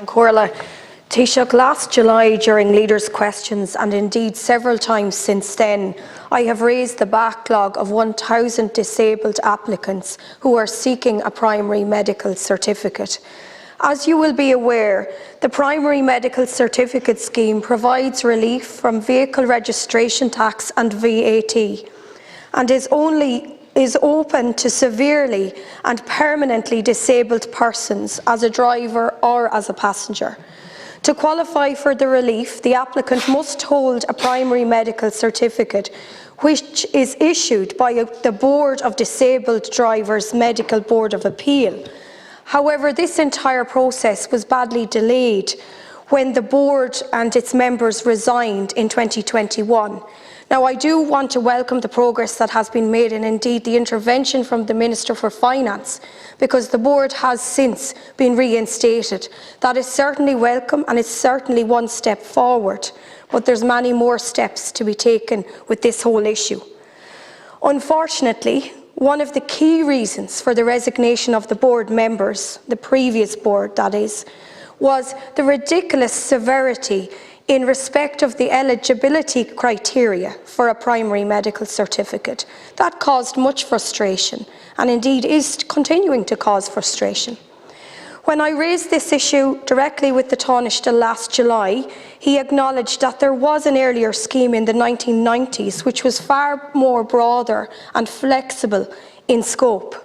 Corla. Taoiseach, last July during Leaders' Questions, and indeed several times since then, I have raised the backlog of 1,000 disabled applicants who are seeking a primary medical certificate. As you will be aware, the Primary Medical Certificate Scheme provides relief from vehicle registration tax and VAT, and is open to severely and permanently disabled persons as a driver or as a passenger. To qualify for the relief, the applicant must hold a primary medical certificate which is issued by the Board of Disabled Drivers Medical Board of Appeal. However, this entire process was badly delayed when the board and its members resigned in 2021. Now, I do want to welcome the progress that has been made and indeed the intervention from the Minister for Finance, because the board has since been reinstated. That is certainly welcome and it's certainly one step forward, but there's many more steps to be taken with this whole issue. Unfortunately, one of the key reasons for the resignation of the board members, the previous board that is, was the ridiculous severity in respect of the eligibility criteria for a primary medical certificate. That caused much frustration and indeed is continuing to cause frustration. When I raised this issue directly with the Taoiseach last July, he acknowledged that there was an earlier scheme in the 1990s which was far more broader and flexible in scope.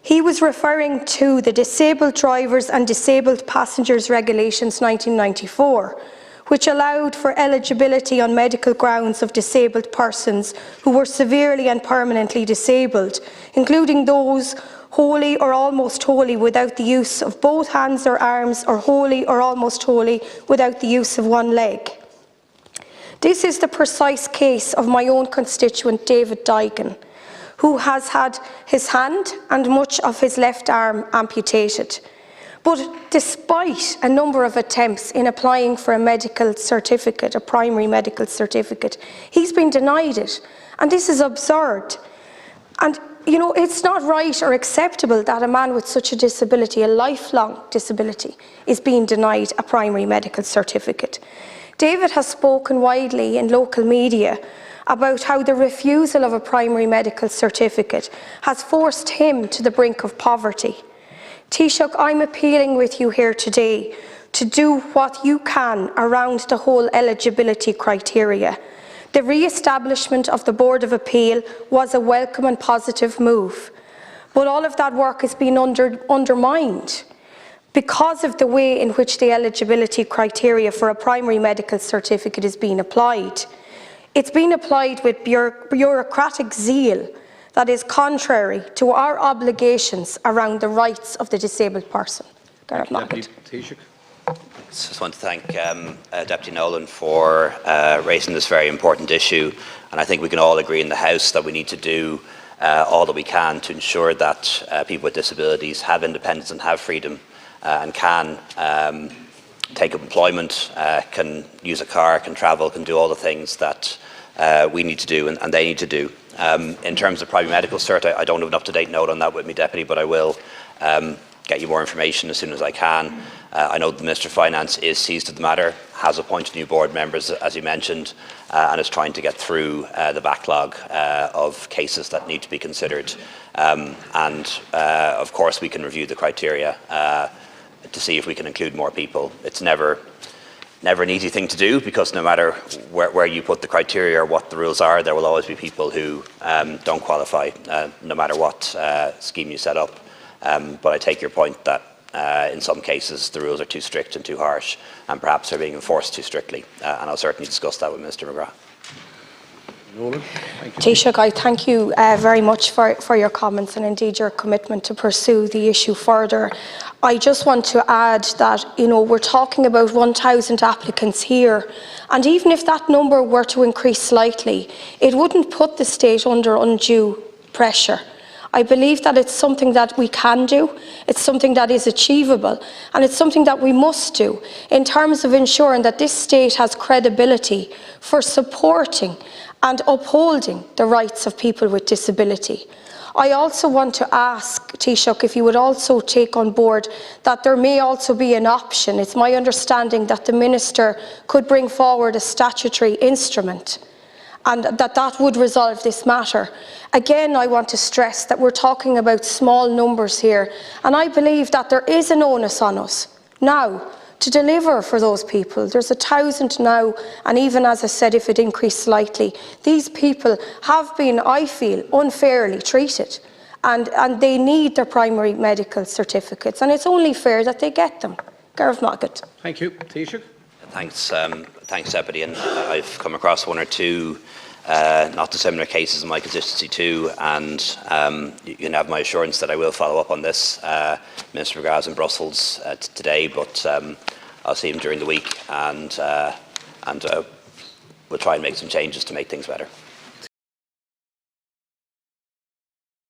He was referring to the Disabled Drivers and Disabled Passengers Regulations 1994, which allowed for eligibility on medical grounds of disabled persons who were severely and permanently disabled, including those wholly or almost wholly without the use of both hands or arms, or wholly or almost wholly without the use of one leg. This is the precise case of my own constituent David Daikin, who has had his hand and much of his left arm amputated. But despite a number of attempts in applying for a medical certificate, a primary medical certificate, he's been denied it. And this is absurd. And, you know, it's not right or acceptable that a man with such a disability, a lifelong disability, is being denied a primary medical certificate. David has spoken widely in local media about how the refusal of a primary medical certificate has forced him to the brink of poverty. Taoiseach, I'm appealing with you here today to do what you can around the whole eligibility criteria. The re-establishment of the Board of Appeal was a welcome and positive move, but all of that work has been undermined because of the way in which the eligibility criteria for a primary medical certificate is being applied. It's been applied with bureaucratic zeal that is contrary to our obligations around the rights of the disabled person. Deputy Taoiseach. I just want to thank Deputy Nolan for raising this very important issue, and I think we can all agree in the House that we need to do all that we can to ensure that people with disabilities have independence and have freedom and can take up employment, can use a car, can travel, can do all the things that we need to do and they need to do. In terms of primary medical cert, I don't have an up-to-date note on that with me, Deputy, but I will get you more information as soon as I can. I know the Minister of Finance is seized of the matter, has appointed new board members, as you mentioned, and is trying to get through the backlog of cases that need to be considered. Of course, we can review the criteria to see if we can include more people. It's never an easy thing to do, because no matter where you put the criteria or what the rules are, there will always be people who don't qualify, no matter what scheme you set up. But I take your point that in some cases the rules are too strict and too harsh, and perhaps they're being enforced too strictly. And I'll certainly discuss that with Mr McGrath. Nolan, Taoiseach, I thank you very much for your comments and indeed your commitment to pursue the issue further. I just want to add that, you know, we're talking about 1,000 applicants here, and even if that number were to increase slightly, it wouldn't put the state under undue pressure. I believe that it's something that we can do, it's something that is achievable, and it's something that we must do in terms of ensuring that this state has credibility for supporting and upholding the rights of people with disability. I also want to ask Taoiseach if you would also take on board that there may also be an option. It's my understanding that the Minister could bring forward a statutory instrument and that would resolve this matter. Again, I want to stress that we're talking about small numbers here, and I believe that there is an onus on us now to deliver for those people. There's 1,000 now, and even as I said, if it increased slightly, these people have been, I feel, unfairly treated, and they need their primary medical certificates, and it's only fair that they get them. Gareth Maggott. Thank you. Taoiseach. Thanks, Deputy. And I've come across one or two not dissimilar cases in my constituency too, and you can have my assurance that I will follow up on this. Minister McGrath's in Brussels today, but I'll see him during the week, and we'll try and make some changes to make things better.